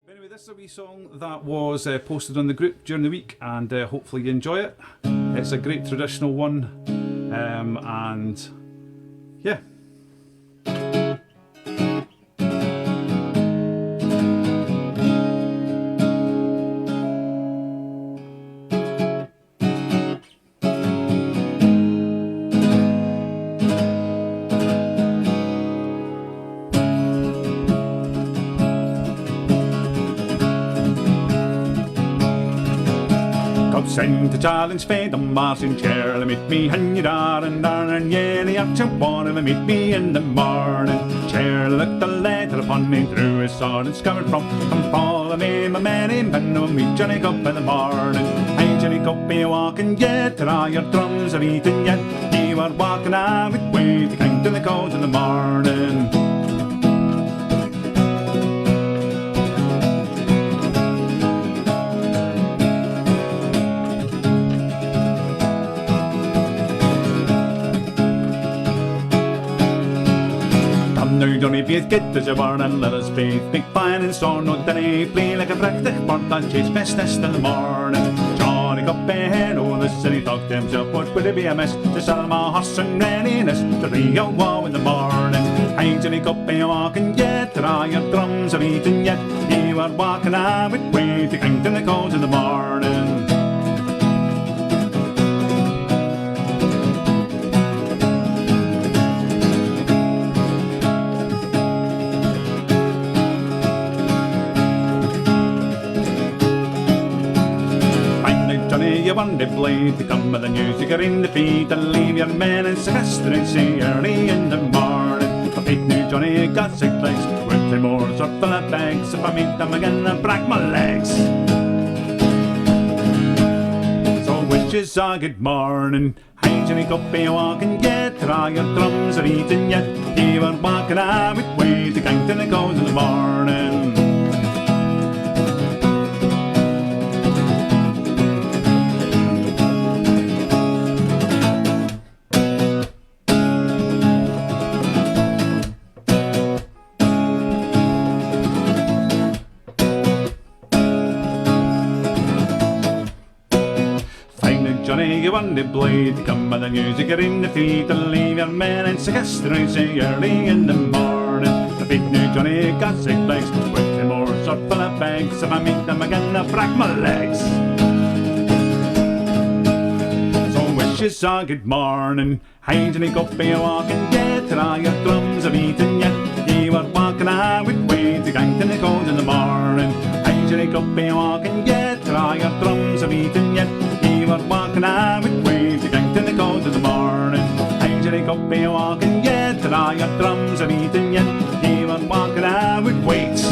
Anyway, this is a wee song that was posted on the group during the week, and hopefully you enjoy it. It's a great traditional one, and yeah. Sing to challenge fate on Martin chair. Meet me and you darn and yeah, the action wanna meet me in the morning. Chair looked the letter upon me through his sword and scammered from. Come follow me, my man, and no meet Johnny Cup in the morning. Hey Johnny Cup, be walking yet, till all your drums are eating yet. You are walking out with way to count to the calls in the morning. Now Johnny Faith get as you born and let us faith big fine and storm no day play like a practice part and chase bestest in the morning. Johnny got ahead over the city thought to himself what would it be a mess to sell my horse and readiness to real war in the morning. Hey Johnny got walking yet, till all your drums are beating yet. You are walking out with way to count in the calls in the morning. You want the blade to come with the news, you get in the feet and leave your men in sequester and say early in the morning. A big new Johnny got 6 legs, with 3 more sort full of bags. If I meet them again, I'll break my legs. So wishes a good morning. Hey Johnny Cup, be walking yet, till all your drums are eating yet. You are walking out with way to count and it goes in the morning. Johnny, you want the blade to come with the news, you get in the feet and leave your men in sequester and say early in the morning. The big new Johnny got 6 legs, with 3 more sort full of bags. If I meet them again, I'll break my legs. So wishes a good morning. Hey Johnny Cup, be walking yet, till all your drums are beating yet. You are walking out with way to count in the calls in the morning. Hey Johnny Cup, be walking yet, till all your drums are beating yet. You are walking out with way to count in the calls in the morning. Hey Johnny Cup, be walking yet, till all your drums are beating yet. You are walking out with weights.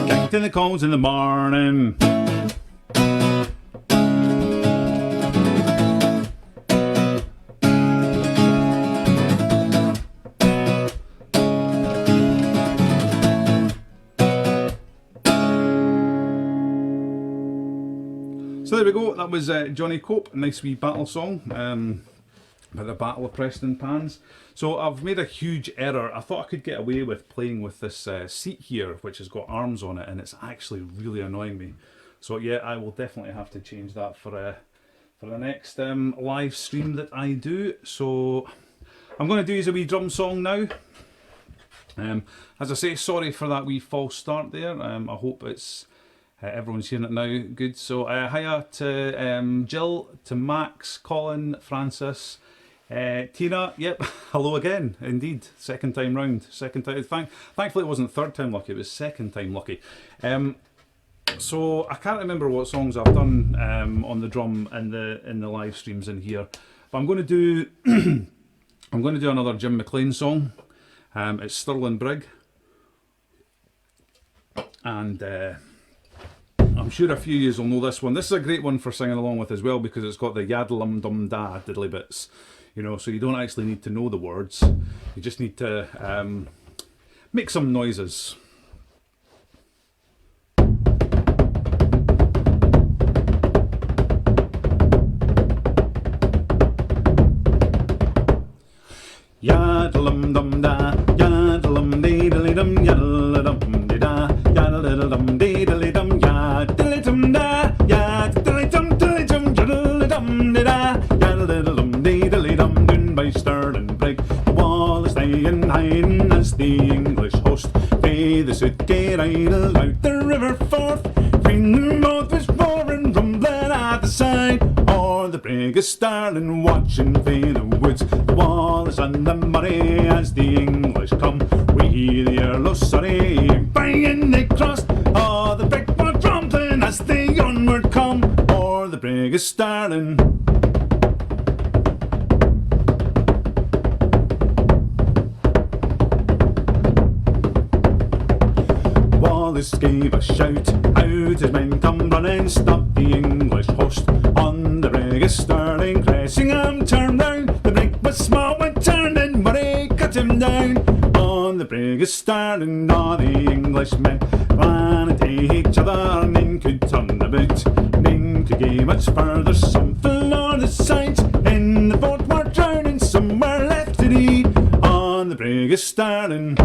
Count in the calls in the morning. So there we go, that was Johnny Cope, a nice wee battle song about the Battle of Preston Pans. So I've made a huge error. I thought I could get away with playing with this seat here, which has got arms on it, and it's actually really annoying me. So yeah, I will definitely have to change that for the next live stream that I do. So I'm going to do is a wee drum song now. As I say, sorry for that wee false start there. I hope it's everyone's hearing it now. Good. So hiya to Jill, to Max, Colin, Francis, Tina. Yep. Hello again. Indeed. Second time round. Second time. Thankfully it wasn't third time lucky. It was second time lucky. So I can't remember what songs I've done on the drum in the live streams in here, but I'm going to do I'm going to do another Jim McLean song. It's Stirling Brig, and I'm sure a few of you will know this one. This is a great one for singing along with as well, because it's got the yaddlum dum da diddly bits, you know, so you don't actually need to know the words, you just need to make some noises. they idled out the river Forth, between both was roaring, rumbling at the side. O'er the brig of Stirling, watching fae the woods, the Wallace and the Murray, as the English come. We hear the Earl of Surrey, banging they crossed. Oh, the brig was rumbling as they onward come. O'er the brig of Stirling. Wallace gave a shout, out his men come running, stop the English host on the brig of Stirling. Cressingham turned round, the brig was small and turning, Murray cut him down. On the brig of Stirling, all the Englishmen ran at each other, none could turn about, none could go much further. Some fell on the sides, in the boat were drowning, some were left to die. On the brig of Stirling.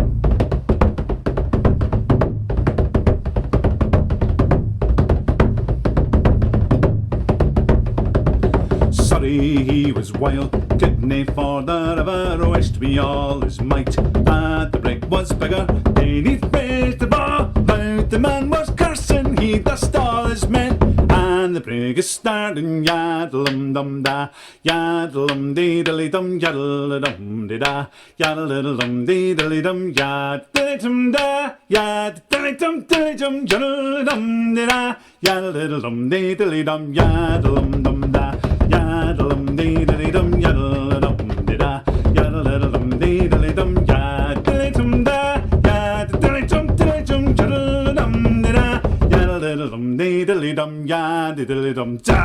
He was wild, could nae ford the river, wished with all his might that the brig was bigger. Then he raised the bar, loud the man was cursing, he dust all his men, and the brig is starting. Yaddle-dum-dum-da, yaddle-dum-dee-dilly-dum, yaddle-dum-dee-da, yaddle-dum-dee-dilly-dum, yaddle-dum-da, yaddle-dum-dilly-dum, yaddle-dum-dee-da, yaddle-dum-dee-dilly-dum, yaddle-dum-dum-da. Yaddle-dum-dee-dilly-dum, yaddle-dum-dee-da, yaddle-dum-dee-dilly-dum, yaddle-dum-da, yaddle-dum-dilly-dum, yaddle-dum-dee-da, yaddle-dum-dee-dilly-dum, yaddle-dum-da.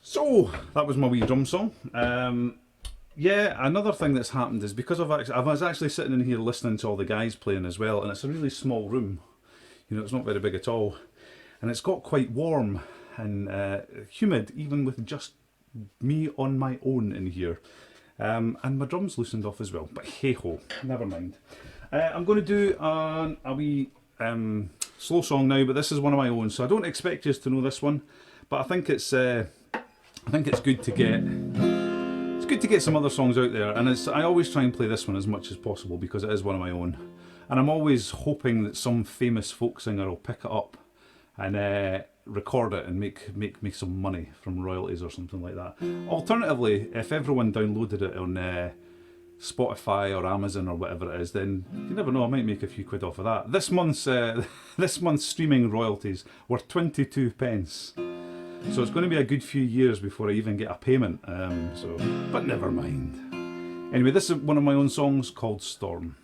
So, that was my wee drum song. Yeah, another thing that's happened is because I was actually sitting in here listening to all the guys playing as well, and it's a really small room. You know, it's not very big at all, and it's got quite warm and humid, even with just me on my own in here. And my drums loosened off as well, but hey ho, never mind. I'm going to do a wee slow song now, but this is one of my own, so I don't expect you to know this one, but I think it's good to get. It's good to get some other songs out there, and I always try and play this one as much as possible because it is one of my own. And I'm always hoping that some famous folk singer will pick it up and record it and make me some money from royalties or something like that. Alternatively, if everyone downloaded it on Spotify or Amazon or whatever it is, then you never know, I might make a few quid off of that. This month's streaming royalties were 22 pence. So it's going to be a good few years before I even get a payment, but never mind. Anyway, this is one of my own songs called Storm.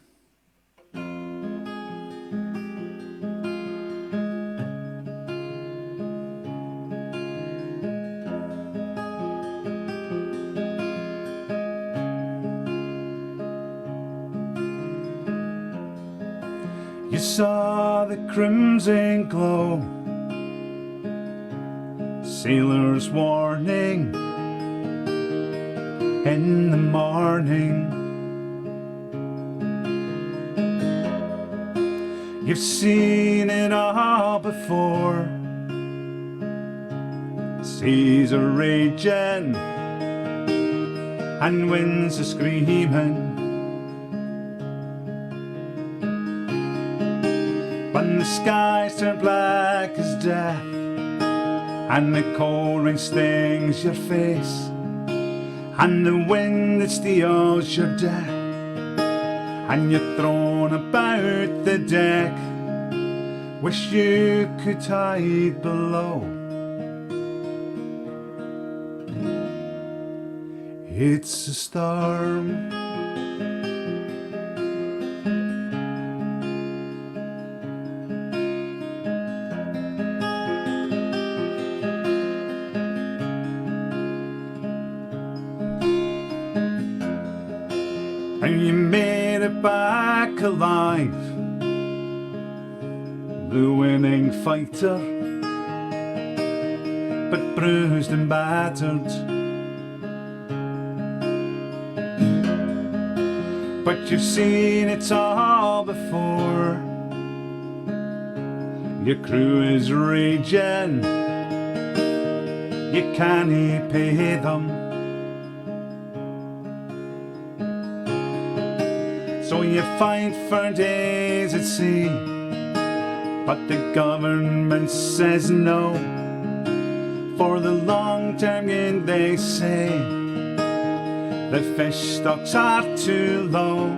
You saw the crimson glow, sailor's warning in the morning. You've seen it all before. Seas are raging and winds are screaming. When the skies turn black as death and the cold rain stings your face, and the wind that steals your death, and you're thrown about the deck. Wish you could hide below. It's a storm. And you made it back alive, the winning fighter, but bruised and battered. But you've seen it all before. Your crew is raging, you can't pay them. you fight for days at sea, but the government says no. For the long-term gain, they say the fish stocks are too low.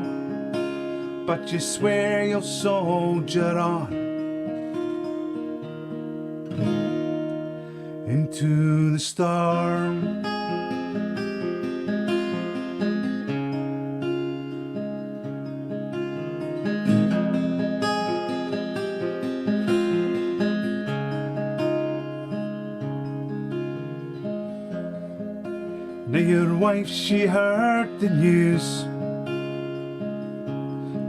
But you swear you'll soldier on into the storm. Now your wife, she heard the news.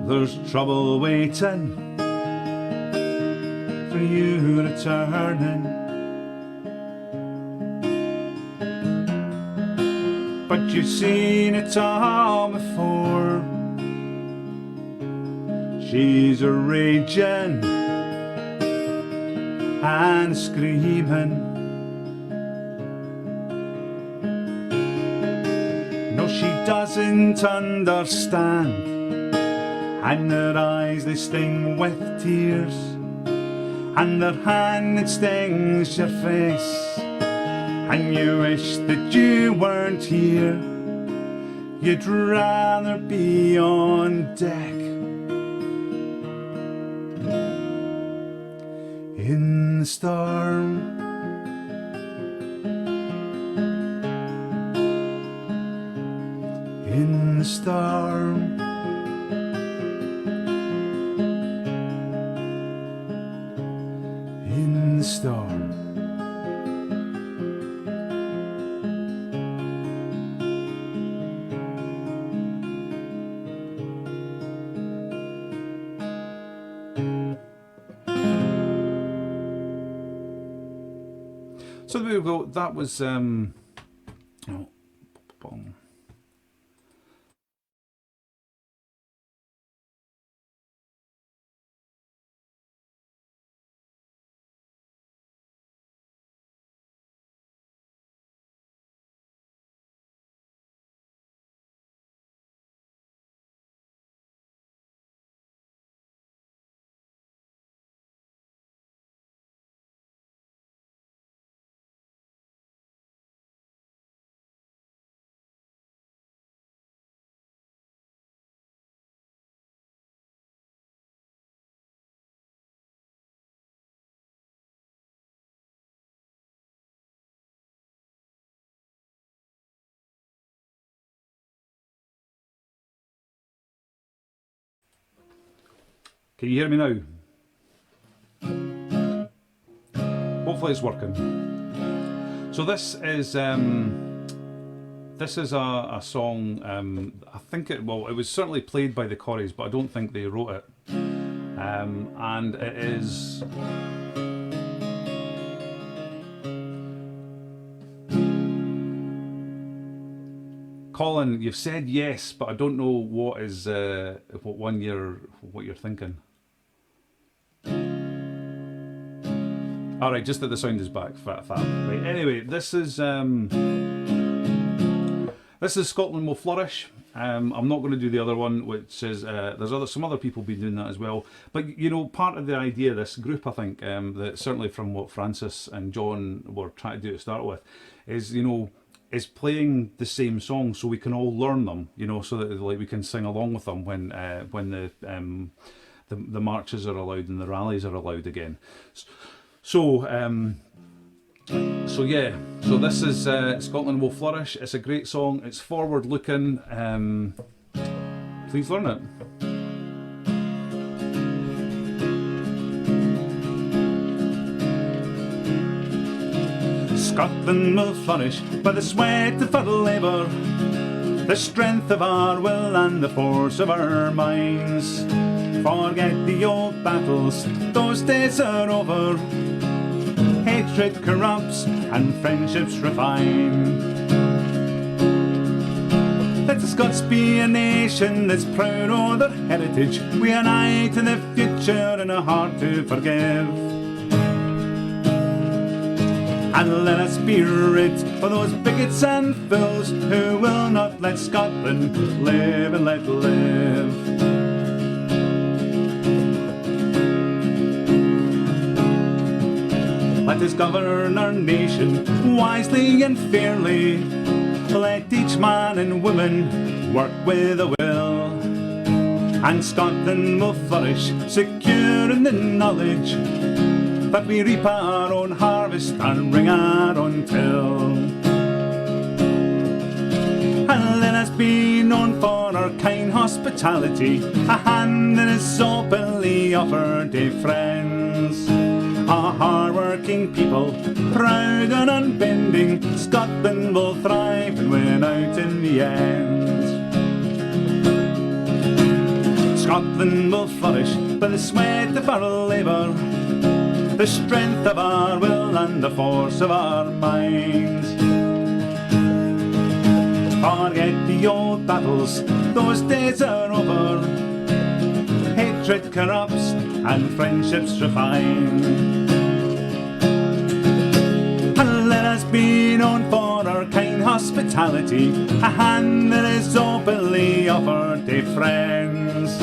There's trouble waiting for you returning. But you've seen it all before. She's a raging and screaming. No, she doesn't understand, and her eyes they sting with tears, and her hand it stings your face, and you wish that you weren't here. You'd rather be on deck in the storm. In the storm. In the storm. So there we go. That was oh, boom. Can you hear me now? Hopefully it's working. So this is a song. I think it was certainly played by the Corries, but I don't think they wrote it. And it is. Colin, you've said yes, but I don't know what you're thinking. All right, just that the sound is back. Fab. Right. Anyway, this is Scotland Will Flourish. I'm not going to do the other one, which is there's some other people been doing that as well. But you know, part of the idea of this group, I think, that certainly from what Francis and John were trying to do to start with, is is playing the same songs so we can all learn them. So that like we can sing along with them when the marches are allowed and the rallies are allowed again. So yeah, so this is Scotland Will Flourish. It's a great song. It's forward looking. Please learn it. Scotland will flourish by the sweat of our labour, the strength of our will and the force of our minds. Forget the old battles, those days are over. Hatred corrupts and friendships refine. Let the Scots be a nation that's proud of their heritage. We unite in the future and a heart to forgive. And let us be rid of those bigots and fools who will not let Scotland live and let live. let us govern our nation wisely and fairly. Let each man and woman work with a will, and Scotland will flourish, secure in the knowledge that we reap our own harvest and bring our own till. And let us be known for our kind hospitality, a hand that is openly offered to friends. A hard-working people, proud and unbending, Scotland will thrive and win out in the end. Scotland will flourish by the sweat of our labour, the strength of our will and the force of our minds. Forget the old battles, those days are over. Hatred corrupts and friendships refine. And let us be known for our kind hospitality, a hand that is openly offered to friends.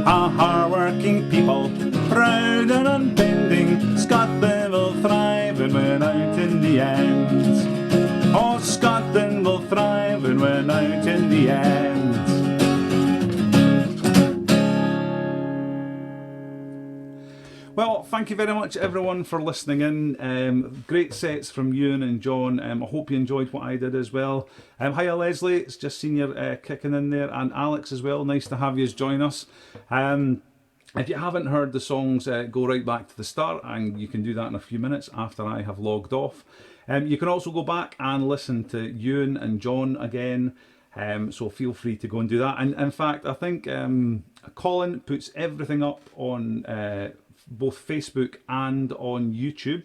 A hard-working people, proud and unbending, Scotland will thrive and win out in the end. Oh, Scotland will thrive and win out in the end. Well, thank you very much everyone for listening in. Great sets from Ewan and John. I hope you enjoyed what I did as well. Hiya Leslie, it's just seen you kicking in there, and Alex as well. Nice to have you join us. If you haven't heard the songs, go right back to the start, and you can do that in a few minutes after I have logged off. You can also go back and listen to Ewan and John again, so feel free to go and do that. And in fact, I think Colin puts everything up on both Facebook and on YouTube.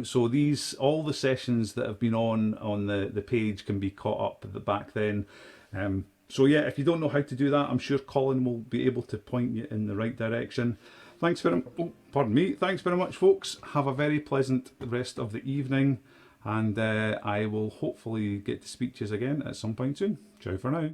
So all the sessions that have been on the page can be caught up back then. So yeah, if you don't know how to do that, I'm sure Colin will be able to point you in the right direction. Thanks very much, folks. Have a very pleasant rest of the evening, and I will hopefully get to speak to you again at some point soon. Ciao for now.